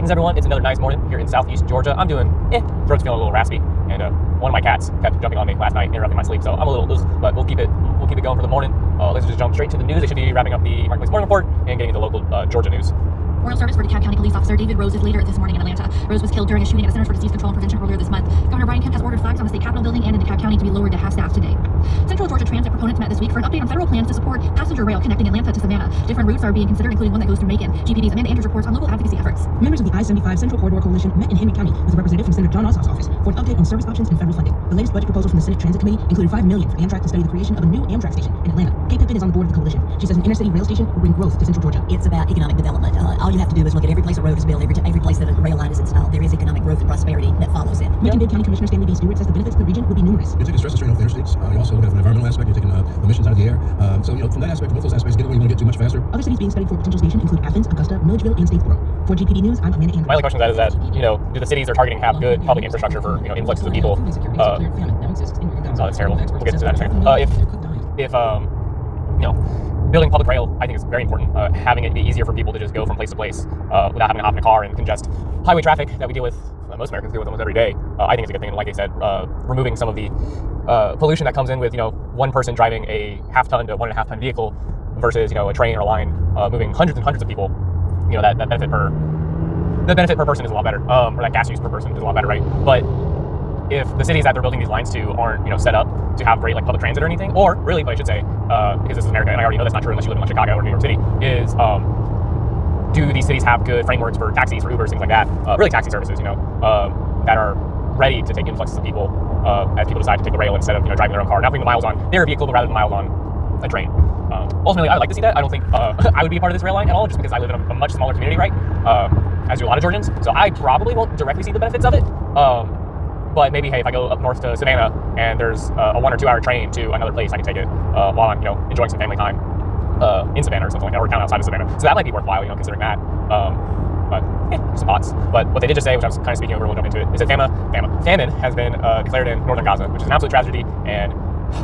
Greetings everyone, it's another nice morning here in southeast Georgia. I'm doing throat's feeling a little raspy, and one of my cats kept jumping on me last night, interrupting my sleep, so I'm a little loose, but we'll keep it going for the morning. Let's just jump straight to the news. They should be wrapping up the Marketplace Morning Report and getting into local Georgia news. Memorial service for DeKalb County Police Officer David Rose is later this morning in Atlanta. Rose was killed during a shooting at a Center for Disease Control and Prevention earlier this month. Governor Brian Kemp has ordered flags on the state capitol building and in DeKalb County to be lowered to half staff today. Central Georgia Transit proponents met this week for an update on federal plans to support passenger rail connecting Atlanta to Savannah. Different routes are being considered, including one that goes through Macon. GPD's Amanda Andrews reports on local advocacy efforts. Members of the I-75 Central Corridor Coalition met in Henry County with a representative from Senator John Ossoff's office for an update on service options and federal funding. The latest budget proposal from the Senate Transit Committee included $5 million for Amtrak to study the creation of a new Amtrak station in Atlanta. Kate Pippin is on the board of the coalition. She says an intercity rail station will bring growth to Central Georgia. It's about economic development. All you have to do is look at every place a road is built, every place that a rail line is installed. There is economic growth and prosperity that follows it. Macon-Dade County Commissioner Stanley D. Stewart says the benefits to the region would be numerous. You're taking stress and strain off the interstates. You're also looking at an environmental aspect. You're taking emissions out of the air. So, from that aspect, both those aspects, get where you want to get too much faster. Other cities being studied for a potential station include Athens, Augusta, Milledgeville, and Statesboro. For GPD News, I'm Amanda Andrews. My only question to that is that, do the cities they're targeting have good public infrastructure for, influxes of people? Oh, that's terrible. We'll get into that in a second. If building public rail, I think is very important. Having it be easier for people to just go from place to place without having to hop in a car and congest highway traffic that we deal with, most Americans deal with almost every day. I think it's a good thing. And like I said, removing some of the pollution that comes in with, one person driving a half-ton to 1.5-ton vehicle versus, a train or a line moving hundreds and hundreds of people, that benefit per person is a lot better, or that gas use per person is a lot better, right? But if the cities that they're building these lines to aren't, set up to have great public transit or anything, or really what I should say, because this is America and I already know that's not true unless you live in Chicago or New York City, is do these cities have good frameworks for taxis, for Ubers, things like that, really taxi services, that are ready to take influxes of people as people decide to take the rail instead of driving their own car, not putting the miles on their vehicle rather than miles on a train. Ultimately, I would like to see that. I don't think I would be a part of this rail line at all, just because I live in a much smaller community, right? As do a lot of Georgians, so I probably won't directly see the benefits of it. But maybe, hey, if I go up north to Savannah and there's a 1 or 2 hour train to another place, I can take it while I'm, enjoying some family time in Savannah or something like that, or kind of outside of Savannah. So that might be worthwhile, considering that. But some thoughts. But what they did just say, which I was kind of speaking over, we'll jump into it, is that famine has been declared in northern Gaza, which is an absolute tragedy and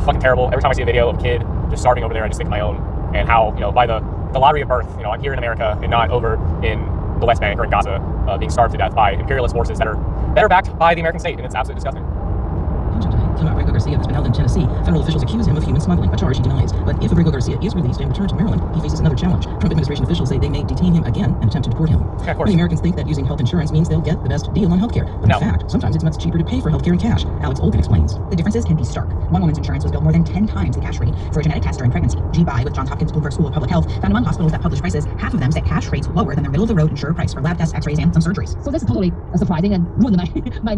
fucking terrible. Every time I see a video of a kid just starting over there, I just think of my own and how, by the lottery of birth, I'm here in America and not over in the West Bank or in Gaza, being starved to death by imperialist forces that are backed by the American state, and it's absolutely disgusting. Rodrigo Garcia has been held in Tennessee. Federal officials accuse him of human smuggling, a charge he denies. But if Rodrigo Garcia is released and returned to Maryland, he faces another challenge. Trump administration officials say they may detain him again and attempt to deport him. Yeah, of course. Many Americans think that using health insurance means they'll get the best deal on healthcare. But in fact, sometimes it's much cheaper to pay for healthcare in cash. Alex Olkin explains. The differences can be stark. One woman's insurance was billed more than 10 times the cash rate for a genetic test during pregnancy. GBI with Johns Hopkins Bloomberg School of Public Health found among hospitals that publish prices, half of them set cash rates lower than their middle-of-the-road insured price for lab tests, x-rays, and some surgeries. So this is totally surprising and ruined my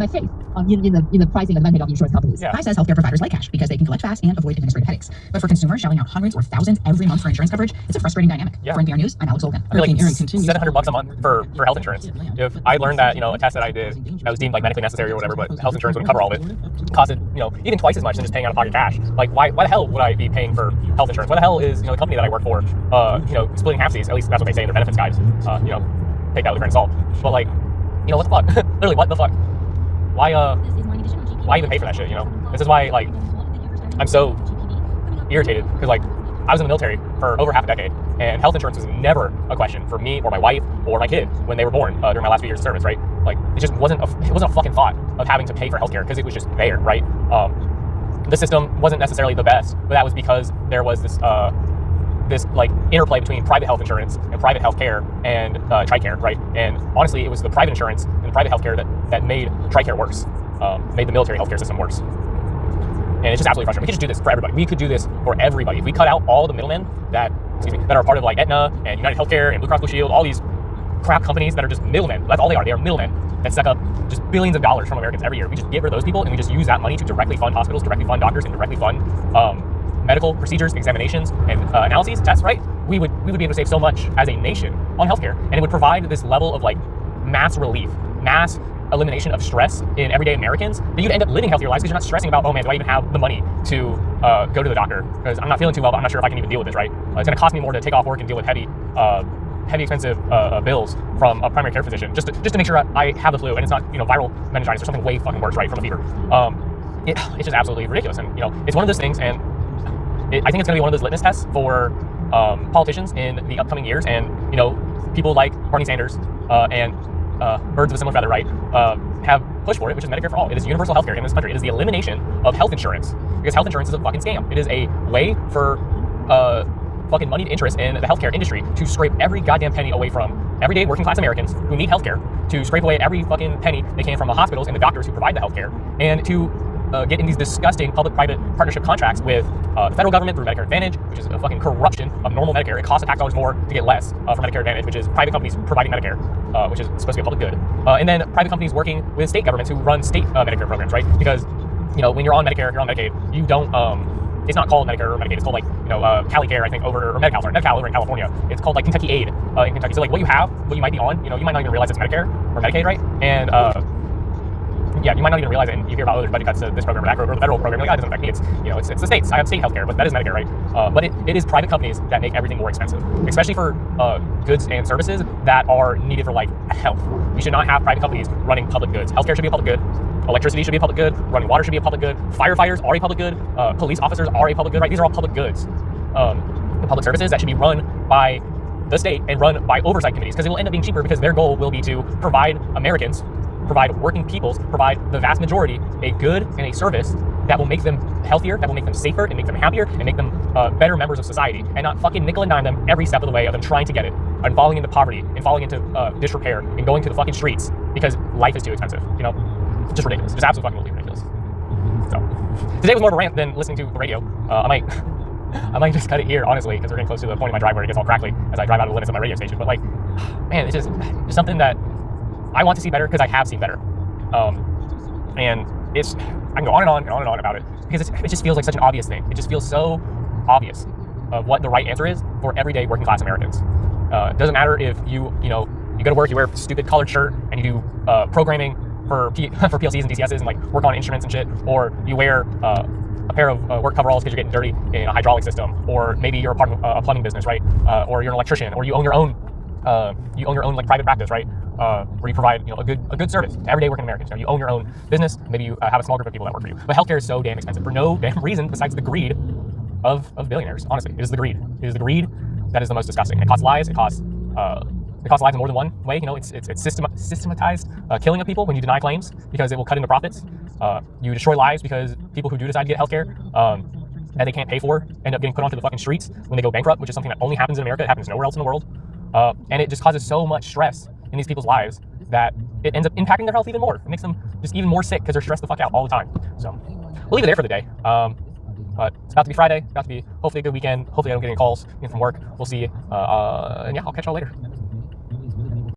faith in the pricing advantage of insurance companies. Yeah. Guy says healthcare providers like cash because they can collect fast and avoid administrative headaches. But for consumers shelling out hundreds or thousands every month for insurance coverage, it's a frustrating dynamic. Yeah. For NPR News, I'm Alex Olkin. I feel like Aaron continues. $700 a month for health insurance. If I learned that, a test that I did that was deemed medically necessary or whatever, but health insurance wouldn't cover all of it, costed, even twice as much than just paying out of pocket cash. Like, why the hell would I be paying for health insurance? Why the hell is, the company that I work for, splitting half these? At least that's what they say in their benefits guides. Take that with a grain of salt. But like, what the fuck? Literally, what the fuck? Why even pay for that shit? This is why, like, I'm so irritated because, like, I was in the military for over half a decade, and health insurance was never a question for me or my wife or my kid when they were born during my last few years of service, right? Like, it just wasn't a fucking thought of having to pay for healthcare because it was just there, right? The system wasn't necessarily the best, but that was because there was this like interplay between private health insurance and private healthcare and TRICARE, right? And honestly, it was the private insurance and the private healthcare that made TRICARE worse, made the military healthcare system worse. And it's just absolutely frustrating. We could just do this for everybody. We could do this for everybody. If we cut out all the middlemen that are part of like Aetna and United Healthcare and Blue Cross Blue Shield, all these crap companies that are just middlemen. That's all they are. They are middlemen that suck up just billions of dollars from Americans every year. We just get rid of those people and we just use that money to directly fund hospitals, directly fund doctors, and directly fund medical procedures, examinations, and analyses, tests, right? We would be able to save so much as a nation on healthcare, and it would provide this level of like mass relief, mass elimination of stress in everyday Americans, that you'd end up living healthier lives because you're not stressing about, oh man, do I even have the money to go to the doctor because I'm not feeling too well, but I'm not sure if I can even deal with this, right? It's going to cost me more to take off work and deal with heavy expensive bills from a primary care physician just to make sure I have the flu and it's not viral meningitis or something way fucking worse, right, from a fever. It's just absolutely ridiculous, and it's one of those things, and I think it's going to be one of those litmus tests for politicians in the upcoming years, and people like Bernie Sanders and birds of a similar feather, right, have pushed for it, which is Medicare for all. It is universal healthcare in this country. It is the elimination of health insurance, because health insurance is a fucking scam. It is a way for fucking moneyed interest in the healthcare industry to scrape every goddamn penny away from everyday working class Americans who need healthcare, to scrape away every fucking penny they can from the hospitals and the doctors who provide the healthcare, and to get in these disgusting public-private partnership contracts with the federal government through Medicare Advantage, which is a fucking corruption of normal Medicare. It costs the tax dollars more to get less for Medicare Advantage, which is private companies providing Medicare, which is supposed to be a public good. And then private companies working with state governments who run state Medicare programs, right? Because, when you're on Medicare, you're on Medicaid, you don't, it's not called Medicare or Medicaid. It's called like, CaliCare, I think, or Medi-Cal over in California. It's called like Kentucky Aid in Kentucky. So like what you might be on, you might not even realize it's Medicare or Medicaid, right? And yeah, you might not even realize it, and you hear about other budget cuts to this program or that, or the federal program. You're like, that doesn't affect me. It's the states. I have state healthcare, but that is Medicare, right? But it is private companies that make everything more expensive, especially for goods and services that are needed for like health. We should not have private companies running public goods. Healthcare should be a public good. Electricity should be a public good. Running water should be a public good. Firefighters are a public good. Police officers are a public good, right? These are all public goods. The public services that should be run by the state and run by oversight committees, because it will end up being cheaper, because their goal will be to provide Americans, provide working peoples, provide the vast majority a good and a service that will make them healthier, that will make them safer, and make them happier, and make them better members of society, and not fucking nickel and dime them every step of the way of them trying to get it, and falling into poverty, and falling into disrepair, and going to the fucking streets because life is too expensive. Just ridiculous. Just absolutely fucking ridiculous. So today was more of a rant than listening to the radio. I might just cut it here, honestly, because we're getting close to the point in my drive where it gets all crackly as I drive out of the limits of my radio station. But like, man, it's just something that I want to see better, because I have seen better. And I can go on and on and on and on about it, because it just feels like such an obvious thing. It just feels so obvious of what the right answer is for everyday working class Americans. It doesn't matter if you go to work, you wear a stupid collared shirt, and you do programming for PLCs and DCSs and like work on instruments and shit, or you wear a pair of work coveralls because you're getting dirty in a hydraulic system, or maybe you're a part of a plumbing business, right? Or you're an electrician, or you own your own like private practice, right? Where you provide a good service to everyday working Americans. You own your own business. Maybe you have a small group of people that work for you. But healthcare is so damn expensive for no damn reason besides the greed of billionaires. Honestly, it is the greed. It is the greed that is the most disgusting. It costs lives. It costs lives in more than one way. It's systematized killing of people when you deny claims, because it will cut into profits. You destroy lives because people who do decide to get healthcare that they can't pay for end up getting put onto the fucking streets when they go bankrupt, which is something that only happens in America. It happens nowhere else in the world. And it just causes so much stress in these people's lives that it ends up impacting their health even more. It makes them just even more sick because they're stressed the fuck out all the time. So we'll leave it there for the day. But it's about to be Friday, about to be hopefully a good weekend. Hopefully I don't get any calls in from work. We'll see. And yeah, I'll catch y'all later.